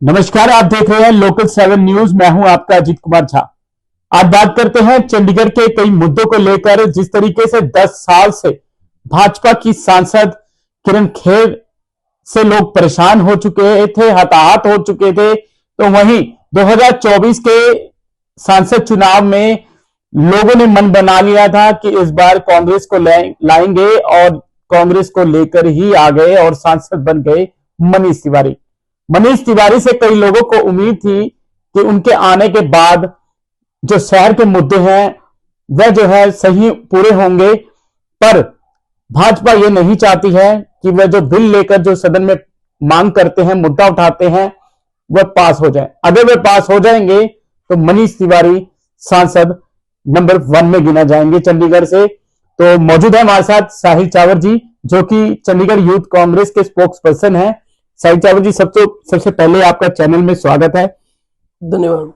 नमस्कार, आप देख रहे हैं लोकल 7 न्यूज। मैं हूं आपका अजीत कुमार झा। आज बात करते हैं चंडीगढ़ के कई मुद्दों को लेकर। जिस तरीके से 10 साल से भाजपा की सांसद किरण खेर से लोग परेशान हो चुके थे, हताहत हो चुके थे, तो वहीं 2024 के सांसद चुनाव में लोगों ने मन बना लिया था कि इस बार कांग्रेस को लाएंगे और कांग्रेस को लेकर ही आ गए और सांसद बन गए मनीष तिवारी। मनीष तिवारी से कई लोगों को उम्मीद थी कि उनके आने के बाद जो शहर के मुद्दे हैं वह जो है सही पूरे होंगे, पर भाजपा ये नहीं चाहती है कि वह जो बिल लेकर जो सदन में मांग करते हैं, मुद्दा उठाते हैं, वह पास हो जाए। अगर वह पास हो जाएंगे तो मनीष तिवारी सांसद नंबर 1 में गिना जाएंगे चंडीगढ़ से। तो मौजूद है हमारे साथ साहिल चावर जी, जो कि चंडीगढ़ यूथ कांग्रेस के स्पोक्स पर्सन है। साहिल चावर जी, सबसे पहले आपका चैनल में स्वागत है। धन्यवाद।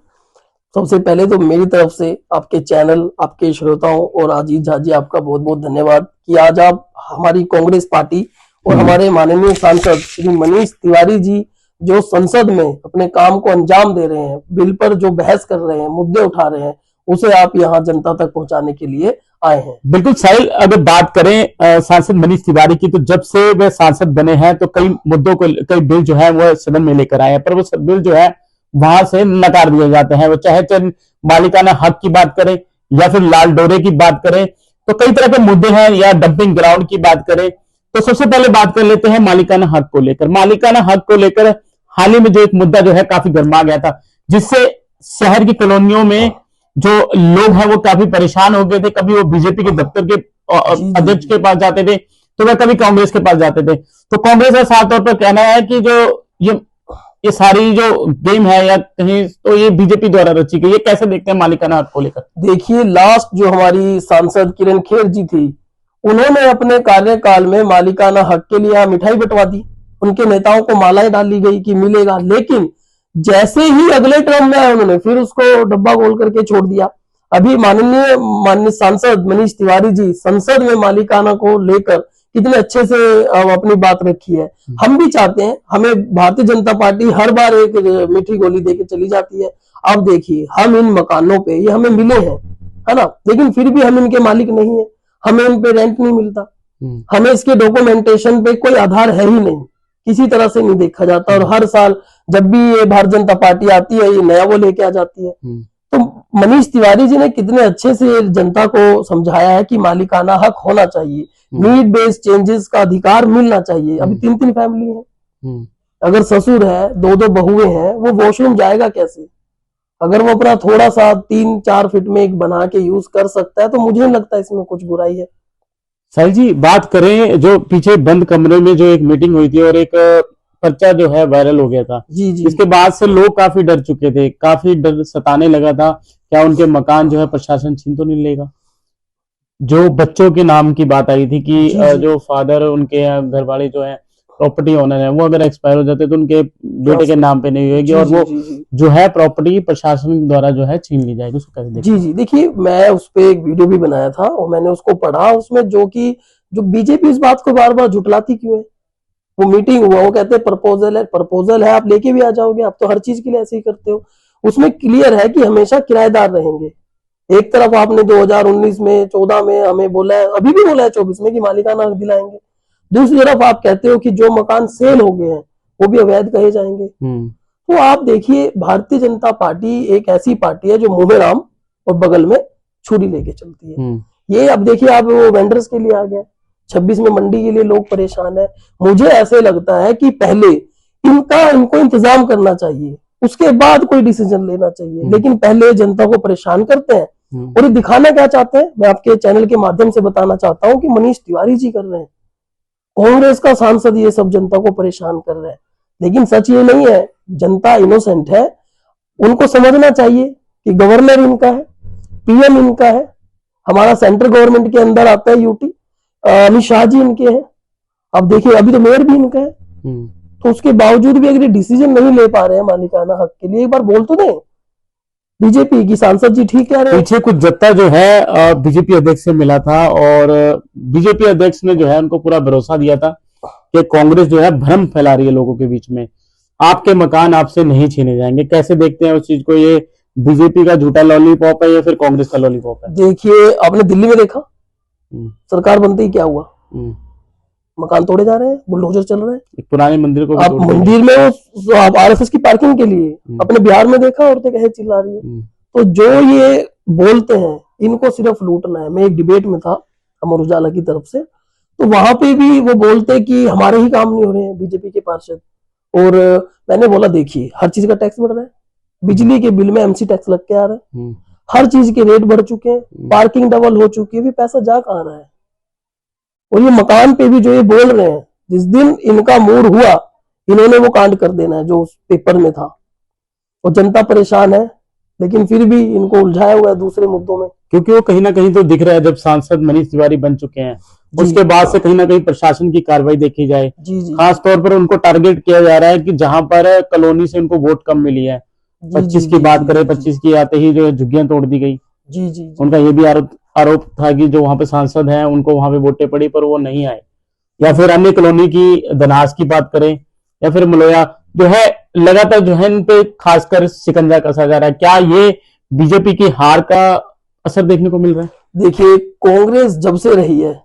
सबसे पहले तो मेरी तरफ से आपके चैनल, आपके श्रोताओं और अजीत झा जी, आपका बहुत बहुत धन्यवाद कि आज आप हमारी कांग्रेस पार्टी और हमारे माननीय सांसद श्री मनीष तिवारी जी जो संसद में अपने काम को अंजाम दे रहे हैं, बिल पर जो बहस कर रहे हैं, मुद्दे उठा रहे हैं, उसे आप यहाँ जनता तक पहुंचाने के लिए आए हैं। बिल्कुल साहिल, अगर बात करें सांसद मनीष तिवारी की, तो जब से वे सांसद बने हैं तो कई मुद्दों को, कई बिल जो है वो सदन में लेकर आए हैं, पर वो सब बिल जो है वहां से नकार दिए जाते हैं। वो चाहे मालिकाना हक की बात करें या फिर लाल डोरे की बात करें, तो कई तरह के मुद्दे हैं, या डंपिंग ग्राउंड की बात करें। तो सबसे पहले बात कर लेते हैं मालिकाना हक को लेकर। मालिकाना हक को लेकर हाल ही में जो एक मुद्दा जो है काफी गर्मा गया था, जिससे शहर की कॉलोनियों में जो लोग हैं वो काफी परेशान हो गए थे। कभी वो बीजेपी के दफ्तर के अध्यक्ष के पास जाते थे, तो वह कभी कांग्रेस के पास जाते थे। तो कांग्रेस का साफ तौर पर कहना है कि जो ये सारी जो गेम है या कहीं तो ये बीजेपी द्वारा रची गई। ये कैसे देखते हैं मालिकाना हक को लेकर? देखिए, लास्ट जो हमारी सांसद किरण खेर जी थी, उन्होंने अपने कार्यकाल में मालिकाना हक के लिए मिठाई बंटवा दी, उनके नेताओं को मालाएं डाली गई कि मिलेगा, लेकिन जैसे ही अगले टर्म में आए उन्होंने फिर उसको डब्बा खोल करके छोड़ दिया। अभी माननीय सांसद मनीष तिवारी जी संसद में मालिकाना को लेकर कितने अच्छे से अपनी बात रखी है। हम भी चाहते हैं, हमें भारतीय जनता पार्टी हर बार एक मीठी गोली देके चली जाती है। अब देखिए, हम इन मकानों पे ये हमें मिले हैं, है ना, लेकिन फिर भी हम इनके मालिक नहीं है, हमें इन पे रेंट नहीं मिलता, हमें इसके डॉक्यूमेंटेशन पे कोई आधार है ही नहीं, किसी तरह से नहीं देखा जाता। और हर साल जब भी ये भारतीय जनता पार्टी आती है, ये नया वो लेके आ जाती है। तो मनीष तिवारी जी ने कितने अच्छे से जनता को समझाया है कि मालिकाना हक होना चाहिए, नीड बेस्ड चेंजेस का अधिकार मिलना चाहिए। अभी 3-3 फैमिली है, अगर ससुर है, 2-2 बहुएं हैं, वो वॉशरूम जाएगा कैसे? अगर वो अपना थोड़ा सा 3-4 फीट में एक बना के यूज कर सकता है, तो मुझे नहीं लगता इसमें कुछ बुराई है। साहिल जी, बात करें जो पीछे बंद कमरे में जो एक मीटिंग हुई थी और एक पर्चा जो है वायरल हो गया था, जी जी, इसके बाद से लोग काफी डर चुके थे, काफी डर सताने लगा था, क्या उनके मकान जो है प्रशासन छीन तो नहीं लेगा। जो बच्चों के नाम की बात आई थी कि जो फादर, उनके घर वाले जो है प्रॉपर्टी ओनर है, वो अगर एक्सपायर हो जाते तो उनके बेटे के नाम पे नहीं होगी और वो जो है प्रॉपर्टी प्रशासन द्वारा जो है छीन ली जाएगी। उसको कैसे देखते? जी जी, देखिए, मैं उस पर एक वीडियो भी बनाया था और मैंने उसको पढ़ा। उसमें जो बीजेपी इस बात को बार बार झुटलाती क्यों है? वो मीटिंग हुआ, वो कहते हैं प्रपोजल है, आप लेके भी आ जाओगे, आप तो हर चीज के लिए ऐसे ही करते हो। उसमें क्लियर है कि हमेशा किराएदार रहेंगे। एक तरफ आपने 2019 में, 14 में हमें बोला है, अभी भी बोला है 24 में कि मालिकाना हक दिलाएंगे। दूसरी तरफ आप कहते हो कि जो मकान सेल हो गए हैं वो भी अवैध कहे जाएंगे। तो आप देखिए, भारतीय जनता पार्टी एक ऐसी पार्टी है जो मुंह में राम और बगल में छुरी लेके चलती है। ये अब देखिए, आप वो वेंडर्स के लिए आ गया, 26 में मंडी के लिए लोग परेशान है। मुझे ऐसे लगता है कि पहले इनको इंतजाम करना चाहिए, उसके बाद कोई डिसीजन लेना चाहिए, लेकिन पहले जनता को परेशान करते हैं। और ये दिखाना क्या चाहते हैं, मैं आपके चैनल के माध्यम से बताना चाहता हूँ कि मनीष तिवारी जी कर रहे हैं, कांग्रेस का सांसद ये सब जनता को परेशान कर रहे हैं। लेकिन सच ये नहीं है, जनता इनोसेंट है, उनको समझना चाहिए कि गवर्नर इनका है, पीएम इनका है, हमारा सेंट्रल गवर्नमेंट के अंदर आता है यूटी, अमित शाह जी इनके हैं, अब देखिए अभी तो मेयर भी इनका है। तो उसके बावजूद भी अगर डिसीजन नहीं ले पा रहे हैं मालिकाना हक के लिए, एक बार बोल तो दें। बीजेपी की सांसद जी ठीक कह रहे हैं। पीछे कुछ जत्था जो है बीजेपी अध्यक्ष से मिला था और बीजेपी अध्यक्ष ने जो है उनको पूरा भरोसा दिया था कि कांग्रेस जो है भ्रम फैला रही है लोगों के बीच में। आपके मकान आपसे नहीं छीने जाएंगे, कैसे देखते हैं उस चीज को? ये बीजेपी का झूठा लॉलीपॉप है या फिर कांग्रेस का लॉलीपॉप है? देखिए, आपने दिल्ली में देखा सरकार बनते ही क्या हुआ? हम्म। मकान तोड़े जा रहे हैं, बुलडोजर चल रहे हैं। एक पुराने मंदिर को भी आप तोड़ दिया। मंदिर में आप आरएसएस की पार्किंग के लिए अपने बिहार में देखा, औरतें कहे चिल्ला रही है। तो जो ये बोलते हैं इनको सिर्फ लूटना है। मैं एक डिबेट में था अमर उजाला की तरफ से, तो वहां पे भी वो बोलते कि हमारे ही काम नहीं हो रहे हैं बीजेपी के पार्षद। और मैंने बोला देखिए, हर चीज का टैक्स बढ़ रहा है, बिजली के बिल में एमसी टैक्स लग के आ रहा है, हर चीज के रेट बढ़ चुके हैं, पार्किंग डबल हो चुकी है, भी पैसा जा कहां रहा है? और ये मकान पे भी जो ये बोल रहे हैं, जिस दिन इनका मूड हुआ इन्होंने वो कांड कर देना है जो उस पेपर में था। और जनता परेशान है, लेकिन फिर भी इनको उलझाया हुआ है दूसरे मुद्दों में। क्योंकि वो कहीं ना कहीं तो दिख रहा है, जब सांसद मनीष तिवारी बन चुके हैं उसके बाद से कहीं ना कहीं प्रशासन की कार्रवाई देखी जाए, जी खास तौर पर उनको टारगेट किया जा रहा है कि जहां पर कॉलोनी से उनको वोट कम मिली है। 25 की बात करें, 25 की आते ही जो झुग्गियां तोड़ दी गई। जी उनका ये भी आरोप था कि जो वहां पे सांसद हैं उनको वहां पे वोटें पड़ी पर वो नहीं आए। या फिर अन्य कॉलोनी की धनास की बात करें या फिर मलोया, जो है लगातार जो है इन पे खासकर शिकंजा कसा जा रहा है। क्या ये बीजेपी की हार का असर देखने को मिल रहा है? देखिए, कांग्रेस जब से रही है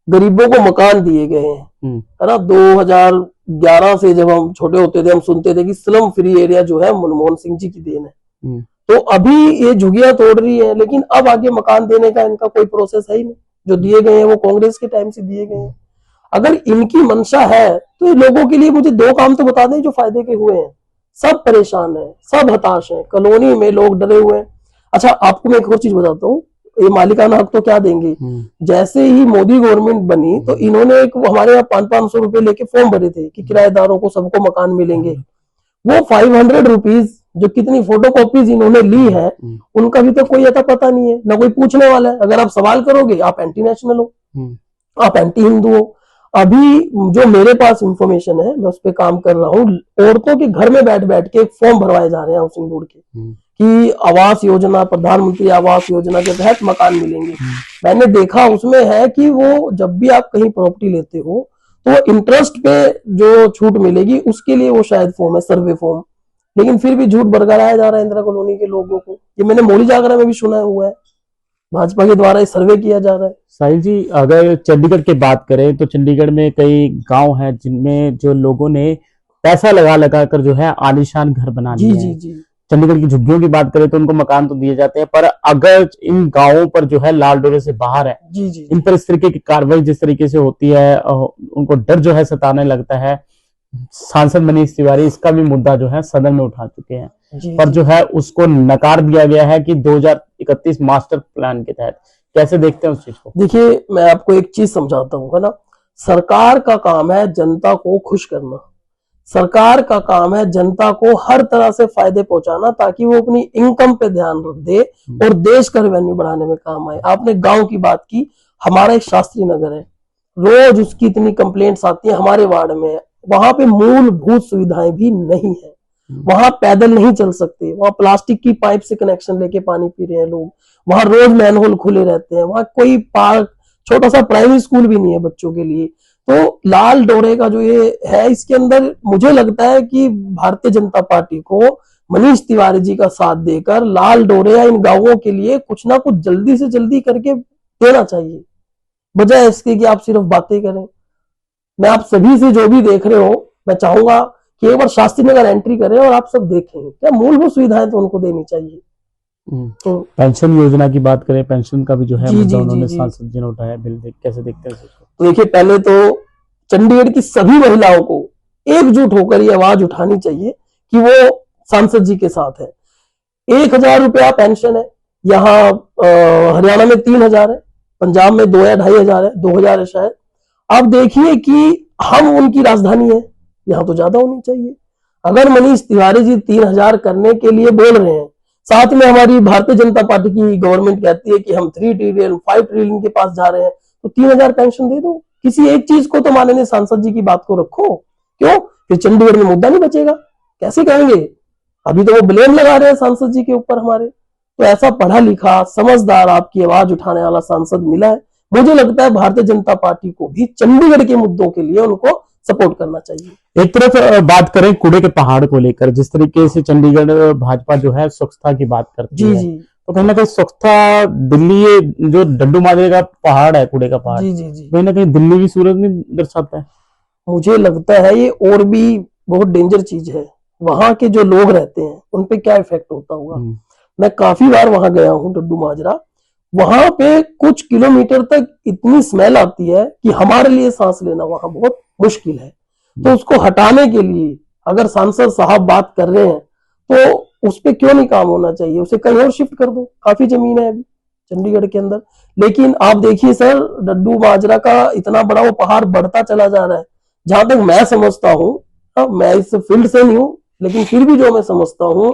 गरीबों को मकान दिए गए हैं, है ना। 2011 से जब हम छोटे होते थे हम सुनते थे कि स्लम फ्री एरिया जो है मनमोहन सिंह जी की देन है। तो अभी ये झुग्गियां तोड़ रही है, लेकिन अब आगे मकान देने का इनका कोई प्रोसेस है ही नहीं। जो दिए गए हैं वो कांग्रेस के टाइम से दिए गए हैं। अगर इनकी मंशा है तो ये लोगों के लिए मुझे 2 काम तो बता दें जो फायदे के हुए हैं। सब परेशान है, सब हताश है, कॉलोनी में लोग डरे हुए हैं। अच्छा, आपको मैं एक और चीज बताता हूँ, ये मालिकाना हक तो क्या देंगे। जैसे ही मोदी गवर्नमेंट बनी तो इन्होंने एक हमारे यहाँ 500-500 रुपए लेके फॉर्म भरे थे कि किराएदारों को सबको मकान मिलेंगे। वो 500 रुपीज जो कितनी फोटोकॉपीज इन्होंने ली है उनका भी तो कोई अता पता नहीं है, ना कोई पूछने वाला है। अगर आप सवाल करोगे आप एंटी नेशनल हो, आप एंटी हिंदू हो। अभी जो मेरे पास इंफॉर्मेशन है मैं उस पर काम कर रहा हूँ, औरतों के घर में बैठ बैठ के एक फॉर्म भरवाए जा रहे हैं हाउसिंग बोर्ड के कि आवास योजना, प्रधानमंत्री आवास योजना के तहत मकान मिलेंगे। मैंने देखा उसमें है कि वो जब भी आप कहीं प्रॉपर्टी लेते हो तो इंटरेस्ट पे जो छूट मिलेगी उसके लिए वो शायद फॉर्म है, सर्वे फॉर्म। लेकिन फिर भी झूठ बरगलाया जा रहा है इंदिरा कॉलोनी के लोगों को। ये मैंने मौली जागरा में भी सुना हुआ है, भाजपा के द्वारा सर्वे किया जा रहा है। साहिल जी, अगर चंडीगढ़ की बात करें तो चंडीगढ़ में कई गांव हैं जिनमें जो लोगों ने पैसा लगा लगा कर जो है आलीशान घर बना लिए हैं। जी। चंडीगढ़ की झुग्गियों की बात करें तो उनको मकान तो दिए जाते हैं, पर अगर इन गांवों पर जो है लाल डोरे से बाहर है, इन पर इस तरीके की कार्रवाई जिस तरीके से होती है उनको डर जो है सताने लगता है। सांसद मनीष तिवारी इसका भी मुद्दा जो है सदन में उठा चुके हैं, पर जो है उसको नकार दिया गया है कि 2031 मास्टर प्लान के तहत। कैसे देखते हैं उस चीज को? देखिए, मैं आपको एक चीज समझाता हूँ, है ना। सरकार का काम है जनता को खुश करना, सरकार का काम है जनता को हर तरह से फायदे पहुंचाना ताकि वो अपनी इनकम पे ध्यान दे और देश का रेवेन्यू बढ़ाने में काम आए। आपने गांव की बात की, हमारा एक शास्त्री नगर है, रोज उसकी इतनी कंप्लेंट्स आती है हमारे वार्ड में। वहां पे मूलभूत सुविधाएं भी नहीं है, वहां पैदल नहीं चल सकते, वहां प्लास्टिक की पाइप से कनेक्शन लेके पानी पी रहे हैं लोग, वहां रोज मैनहोल खुले रहते हैं, वहां कोई पार्क, छोटा सा प्राइमरी स्कूल भी नहीं है बच्चों के लिए। तो लाल डोरे का जो ये है, इसके अंदर मुझे लगता है कि भारतीय जनता पार्टी को मनीष तिवारी जी का साथ देकर लाल डोरे या इन गांवों के लिए कुछ ना कुछ जल्दी से जल्दी करके देना चाहिए, बजाय इसके कि आप सिर्फ बातें करें। मैं आप सभी से जो भी देख रहे हो, मैं चाहूंगा कि एक बार शास्त्री नगर एंट्री करें और आप सब देखें, क्या मूलभूत सुविधाएं तो उनको देनी चाहिए। पेंशन योजना की बात करें, पेंशन का भी जो है मुद्दा उन्होंने सांसद जी ने उठाया, बिल कैसे देखते हैं उसको? तो देखिए, पहले तो चंडीगढ़ की सभी महिलाओं को एकजुट होकर ये आवाज उठानी चाहिए कि वो सांसद जी के साथ है। 1000 रुपया पेंशन है, यहाँ हरियाणा में 3000 है, पंजाब में 2 या 2500 है, 2000 है शायद। अब देखिए कि हम उनकी राजधानी है, यहाँ तो ज्यादा होनी चाहिए। अगर मनीष तिवारी जी 3000 करने के लिए बोल रहे हैं, साथ में हमारी भारतीय जनता पार्टी की गवर्नमेंट कहती है कि हम 3 ट्रिलियन 5 ट्रिलियन के पास जा रहे हैं, तो 3000 पेंशन दे दो। किसी एक चीज को तो माननीय सांसद जी की बात को रखो। क्यों? फिर चंडीगढ़ में मुद्दा नहीं बचेगा, कैसे कहेंगे? अभी तो वो ब्लेम लगा रहे हैं सांसद जी के ऊपर हमारे। तो ऐसा पढ़ा लिखा समझदार आपकी आवाज उठाने वाला सांसद मिला है। मुझे लगता है भारतीय जनता पार्टी को भी चंडीगढ़ के मुद्दों के लिए उनको सपोर्ट करना चाहिए। एक तरफ बात करें कूड़े के पहाड़ को लेकर, जिस तरीके से चंडीगढ़ भाजपा जो है स्वच्छता की बात करती जी है, जी तो कहीं ना कहीं स्वच्छता दिल्ली, ये जो डड्डू माजरे का पहाड़ है, कूड़े का पहाड़, जी जी जी कहीं ना कहीं दिल्ली की सूरत नहीं दर्शाता है। मुझे लगता है ये और भी बहुत डेंजर चीज है। वहां के जो लोग रहते हैं उन पे क्या इफेक्ट होता होगा। मैं काफी बार वहां गया हूँ डड्डू माजरा। वहां पे कुछ किलोमीटर तक इतनी स्मेल आती है कि हमारे लिए सांस लेना वहां बहुत मुश्किल है। तो उसको हटाने के लिए अगर सांसद साहब बात कर रहे हैं तो उस पे क्यों नहीं काम होना चाहिए, उसे कहीं और शिफ्ट कर दो। काफी जमीन है अभी चंडीगढ़ के अंदर। लेकिन आप देखिए सर, डड्डू माजरा का इतना बड़ा वो पहाड़ बढ़ता चला जा रहा है। जहां तक मैं समझता हूँ, मैं इस फील्ड से नहीं हूँ, लेकिन फिर भी जो मैं समझता हूँ,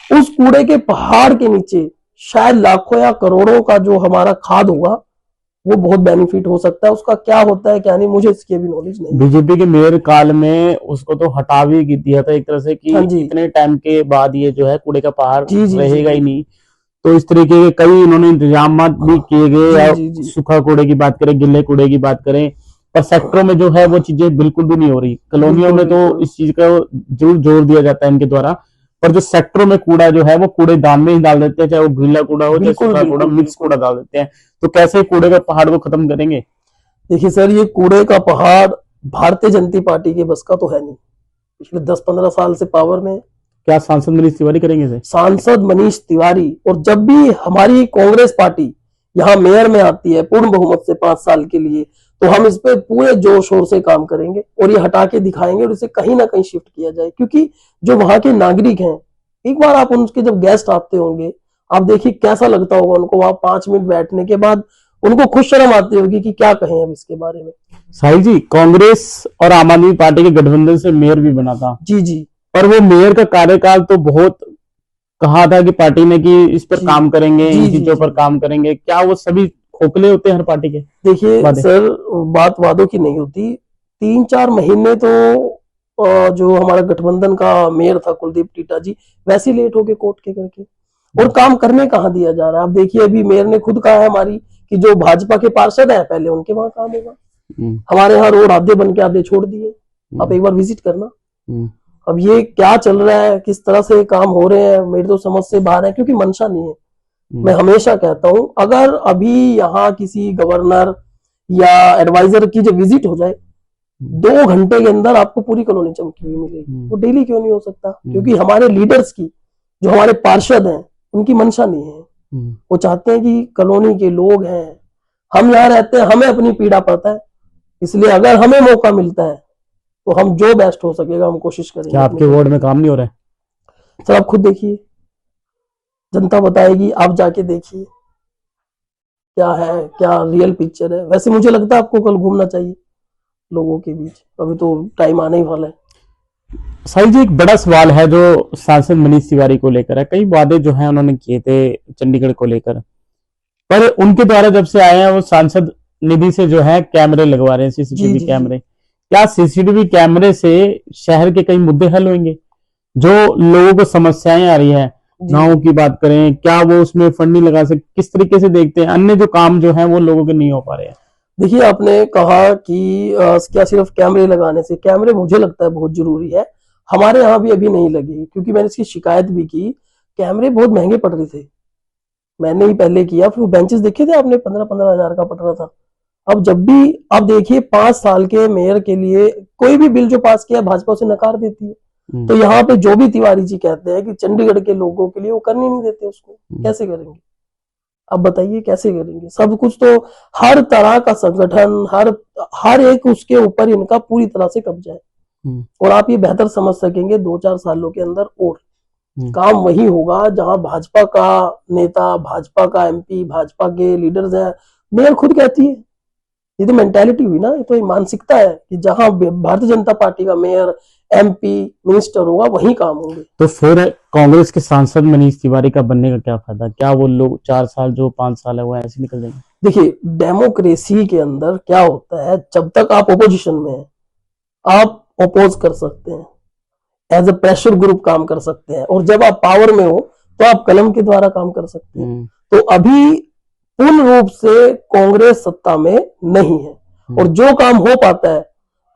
उस कूड़े के पहाड़ के नीचे शायद लाखों या करोड़ों का जो हमारा खाद होगा वो बहुत बेनिफिट हो सकता है। उसका क्या होता है क्या नहीं, मुझे इसकी भी नॉलेज नहीं। बीजेपी के मेयर काल में उसको तो हटा भी दिया था एक तरह से कि हाँ जी। इतने टाइम के बाद ये जो है कूड़े का पहाड़ जी जी रहेगा जी ही नहीं। तो इस तरीके के कई इन्होंने इंतजाम भी किए गए। जी या जी जी सूखा कूड़े की बात करें, गिल्ले कूड़े की बात करें, पर सेक्टरों में जो है वो चीजें बिल्कुल भी नहीं हो रही। कॉलोनियों में तो बिल्कुल इस चीज का जरूर जोर दिया जाता है इनके द्वारा, पर जो सेक्टरों में कूड़ा जो है वो कूड़ेदान में ही डाल देते हैं, चाहे वो गीला कूड़ा हो चाहे बिल्कुल सूखा कूड़ा, बिल्कुल मिक्स बिल्कुल। कूड़ा डाल देते हैं। तो कैसे कूड़े का पहाड़ को खत्म करेंगे? देखिए सर, ये कूड़े का पहाड़ भारतीय जनता पार्टी के बस का तो है नहीं। पिछले 10-15 साल से पावर में है। क्या सांसद मनीष तिवारी करेंगे इसे? सांसद मनीष तिवारी, और जब भी हमारी कांग्रेस पार्टी यहाँ मेयर में आती है पूर्ण बहुमत से 5 साल के लिए, तो हम इस पे पूरे जोर शोर से काम करेंगे और ये हटा के दिखाएंगे और इसे कहीं ना कहीं शिफ्ट किया जाए। क्योंकि जो वहां के नागरिक हैं, एक बार आप उनके जब गेस्ट आते होंगे, आप देखिए कैसा लगता होगा उनको वहां 5 मिनट बैठने के बाद। उनको खुद शर्म आती होगी कि क्या कहें अब इसके बारे में। साहिल जी, कांग्रेस और आम आदमी पार्टी के गठबंधन से मेयर भी बना था, जी जी पर वो मेयर का कार्यकाल तो बहुत कहा था कि पार्टी ने कि इस पर जी काम करेंगे, जी इन जी चीजों पर जी काम करेंगे। क्या वो सभी खोखले होते हैं हर पार्टी के देखिए वादे? सर, बात वादों की नहीं होती। 3-4 महीने तो जो हमारा गठबंधन का मेयर था कुलदीप टीटा जी, वैसे ही लेट हो गए कोर्ट के करके। और काम करने कहाँ दिया जा रहा है। आप देखिए अभी मेयर ने खुद कहा है हमारी कि जो भाजपा के पार्षद है पहले उनके वहां काम होगा। हमारे यहाँ रोड आधे बन के आधे छोड़ दिए। आप एक बार विजिट करना। अब ये क्या चल रहा है, किस तरह से काम हो रहे हैं, मेरी तो समझ से बाहर है, क्योंकि मंशा नहीं है। मैं हमेशा कहता हूं, अगर अभी यहाँ किसी गवर्नर या एडवाइजर की जब विजिट हो जाए, 2 घंटे के अंदर आपको पूरी कॉलोनी चमकी हुई मिलेगी। वो डेली क्यों नहीं हो सकता? क्योंकि हमारे लीडर्स की, जो हमारे पार्षद हैं, उनकी मंशा नहीं है। वो चाहते हैं कि कॉलोनी के लोग हैं, हम यहाँ रहते हैं, हमें अपनी पीड़ा पता है, इसलिए अगर हमें मौका मिलता है तो हम जो बेस्ट हो सकेगा हम कोशिश करेंगे। क्या आपके वार्ड में काम नहीं हो रहा है? सर आप खुद देखिए, जनता बताएगी, आप जाके देखिए क्या है, क्या रियल पिक्चर है। वैसे मुझे लगता है आपको कल घूमना चाहिए लोगों के बीच, अभी तो टाइम आने ही वाला है। साहिल जी, एक बड़ा सवाल है जो सांसद मनीष तिवारी को लेकर है। कई वादे जो हैं उन्होंने किए थे चंडीगढ़ को लेकर, पर उनके द्वारा जब से आए हैं वो सांसद निधि से जो है कैमरे लगवा रहे हैं, सीसीटीवी कैमरे। क्या सीसीटीवी कैमरे से शहर के कई मुद्दे हल होंगे? जो लोगों को समस्याएं आ रही है, नावों की बात करें, क्या वो उसमें फंड नहीं लगा सकते? किस तरीके से देखते हैं अन्य जो काम जो है वो लोगों के नहीं हो पा रहे हैं? देखिए, आपने कहा कि क्या सिर्फ कैमरे लगाने से, कैमरे मुझे लगता है बहुत जरूरी है। हमारे यहाँ भी अभी नहीं लगे, क्योंकि मैंने इसकी शिकायत भी की। कैमरे बहुत महंगे पड़ रहे थे, मैंने ही पहले किया। फिर बेंचेस देखे थे आपने, 15-15 हजार का पड़ रहा था। अब जब भी आप देखिए 5 साल के मेयर के लिए कोई भी बिल जो पास किया भाजपा उसे नकार देती है। तो यहाँ पे जो भी तिवारी जी कहते हैं कि चंडीगढ़ के लोगों के लिए, वो करने नहीं देते उसको। कैसे करेंगे? अब बताइए कैसे करेंगे? सब कुछ तो, हर तरह का संगठन, हर एक उसके ऊपर इनका पूरी तरह से कब्जा है। और आप ये बेहतर समझ सकेंगे 2-4 सालों के अंदर, और काम वही होगा जहां भाजपा का नेता, भाजपा का एमपी, भाजपा के लीडर्स हैं। मेयर खुद कहती है, ये तो मेंटालिटी हुई ना, ये तो मानसिकता है कि जहां भारतीय जनता पार्टी का मेयर, एमपी, मिनिस्टर होगा वहीं काम होंगे। तो फिर कांग्रेस के सांसद मनीष तिवारी का बनने का क्या फायदा? क्या वो लोग 4 साल जो 5 साल है वो ऐसे निकल जाएंगे? देखिए, डेमोक्रेसी के अंदर क्या होता है, जब तक आप ओपोजिशन में हैं, आप ओपोज कर सकते हैं, एज ए प्रेशर ग्रुप काम कर सकते हैं, और जब आप पावर में हो तो आप कलम के द्वारा काम कर सकते हैं। तो अभी पूर्ण रूप से कांग्रेस सत्ता में नहीं है, और जो काम हो पाता है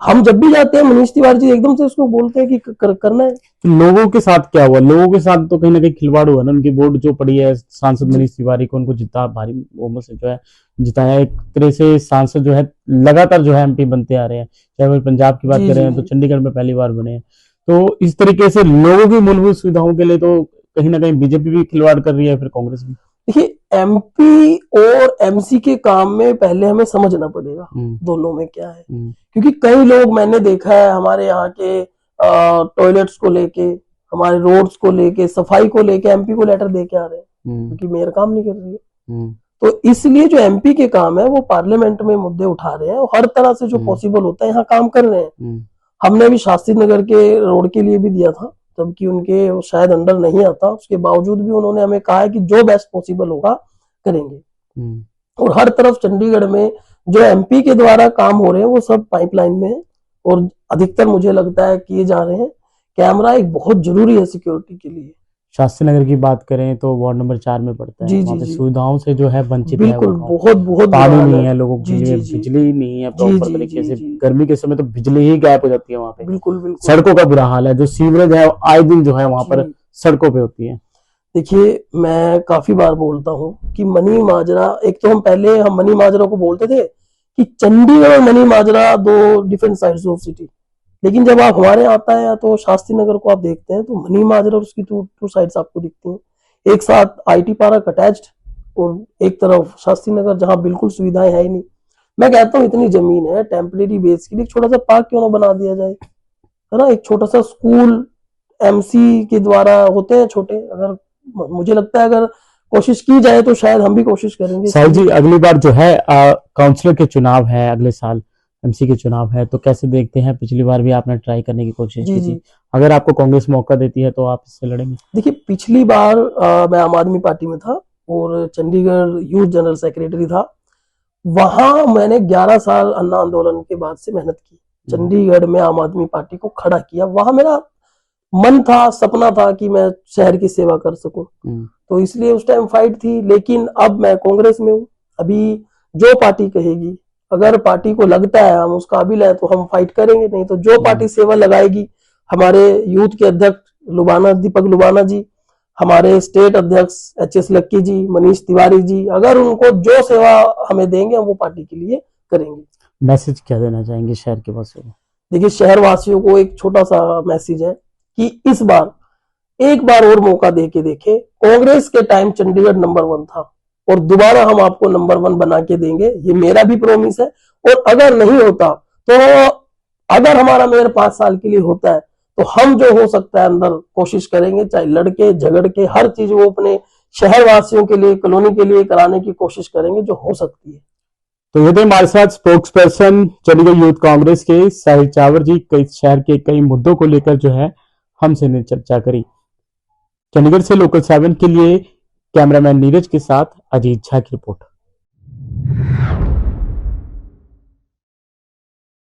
हम जब भी जाते हैं मनीष तिवारी जी एकदम से उसको बोलते हैं कि करना है। तो लोगों के साथ क्या हुआ? लोगों के साथ तो कहीं ना कहीं खिलवाड़ हुआ ना। उनकी वोट जो पड़ी है सांसद मनीष तिवारी को, उनको जिता भारी बहुमत से जो है जिताया। एक तरह से सांसद जो है लगातार जो है एमपी बनते आ रहे हैं। चाहे वो पंजाब की बात जी करें जी तो जी चंडीगढ़ में पहली बार बने हैं। तो इस तरीके से लोगों की मूलभूत सुविधाओं के लिए तो कहीं ना कहीं बीजेपी भी खिलवाड़ कर रही है, फिर कांग्रेस भी। देखिए, एमपी और एमसी के काम में पहले हमें समझना पड़ेगा दोनों में क्या है, क्योंकि कई लोग मैंने देखा है हमारे यहाँ के टॉयलेट्स को लेके, हमारे रोड्स को लेके, सफाई को लेके एमपी को लेटर दे के आ रहे हैं क्योंकि मेयर काम नहीं कर रही है। तो इसलिए जो एमपी के काम है वो पार्लियामेंट में मुद्दे उठा रहे हैं और हर तरह से जो पॉसिबल होता है यहाँ काम कर रहे हैं। हमने भी शास्त्री नगर के रोड के लिए भी दिया था, जबकि उनके शायद अंडर नहीं आता, उसके बावजूद भी उन्होंने हमें कहा है कि जो बेस्ट पॉसिबल होगा करेंगे। और हर तरफ चंडीगढ़ में जो एमपी के द्वारा काम हो रहे हैं वो सब पाइपलाइन में है और अधिकतर मुझे लगता है किए जा रहे हैं। कैमरा एक बहुत जरूरी है सिक्योरिटी के लिए। शास्त्री नगर की बात करें तो वार्ड नंबर 4 में पड़ता है। जी वहाँ जी पे जी सुविधाओं से जो है वंचित है बिल्कुल, वो गाँव। बहुत बहुत पानी बुरा हाल नहीं है लोगों के जी लिए, जी जी बिजली नहीं है जी प्रॉपर जी तरीके जी से। जी गर्मी के समय तो बिजली ही गायब हो जाती है वहाँ पे। बिल्कुल बिल्कुल सड़कों का बुरा हाल है, जो सीवरेज है आए दिन जो है वहाँ पर जी। सड़कों पे होती है। देखिए, मैं काफी बार बोलता हूँ कि मनी माजरा, एक तो हम मनी माजरा को बोलते थे कि चंडीगढ़ और मनी माजरा दो डिफरेंट साइड्स ऑफ सिटी, लेकिन जब आप हमारे आता है तो शास्त्री नगर को आप देखते हैं तो मनी माजरा और उसकी टू साइड्स आपको दिखती हैं। एक साथ आईटी पार्क अटैच्ड और एक तरफ शास्त्री नगर जहां बिल्कुल सुविधाएं है ही नहीं। मैं कहता हूँ इतनी जमीन है, टेम्परेरी बेस के लिए छोटा सा पार्क क्यों ना बना दिया जाए, है ना। एक छोटा सा स्कूल एमसी के द्वारा होते हैं छोटे, अगर मुझे लगता है अगर कोशिश की जाए तो शायद हम भी कोशिश करेंगे। साहिल जी, अगली बार जो है काउंसलर के चुनाव है, अगले साल एमसी के चुनाव है, तो कैसे देखते हैं? पिछली बार भी आपने ट्राई करने की कोशिश जी की जी थी। अगर आपको कांग्रेस मौका देती है तो आप इससे लड़ेंगे? देखिए, पिछली बार मैं आम आदमी पार्टी में था और चंडीगढ़ यूथ जनरल सेक्रेटरी था। वहां मैंने 11 साल अन्ना आंदोलन के बाद से मेहनत की, चंडीगढ़ में आम आदमी पार्टी को खड़ा किया। वहां मेरा मन था, सपना था कि मैं शहर की सेवा कर सकूं, तो इसलिए उस टाइम फाइट थी। लेकिन अब मैं कांग्रेस में हूं। अभी जो पार्टी कहेगी, अगर पार्टी को लगता है हम उसका काबिल है तो हम फाइट करेंगे, नहीं तो जो पार्टी सेवा लगाएगी। हमारे यूथ के अध्यक्ष दीपक लुबाना जी, हमारे स्टेट अध्यक्ष एचएस लक्की जी, मनीष तिवारी जी, अगर उनको जो सेवा हमें देंगे हम वो पार्टी के लिए करेंगे। मैसेज क्या देना चाहेंगे शहर के वासियों को? देखिए, शहर वासियों को एक छोटा सा मैसेज है कि इस बार एक बार और मौका दे के देखे। कांग्रेस के टाइम चंडीगढ़ नंबर 1 था और दोबारा हम आपको नंबर 1 बना के देंगे, ये मेरा भी प्रॉमिस है। और अगर नहीं होता तो अगर हमारा मेयर 5 साल के लिए होता है तो हम जो हो सकता है अंदर कोशिश करेंगे, चाहे लड़के झगड़ के, हर चीज वो अपने शहर वासियों के लिए, कॉलोनी के लिए कराने की कोशिश करेंगे जो हो सकती है। तो ये थे हमारे साथ spokes person Chandigarh youth Congress के साहिल चावर जी। कई शहर के कई मुद्दों को लेकर जो है हमसे ने चर्चा करी। चंडीगढ़ से लोकल 7 के लिए कैमरामैन नीरज के साथ अजीत झा की रिपोर्ट।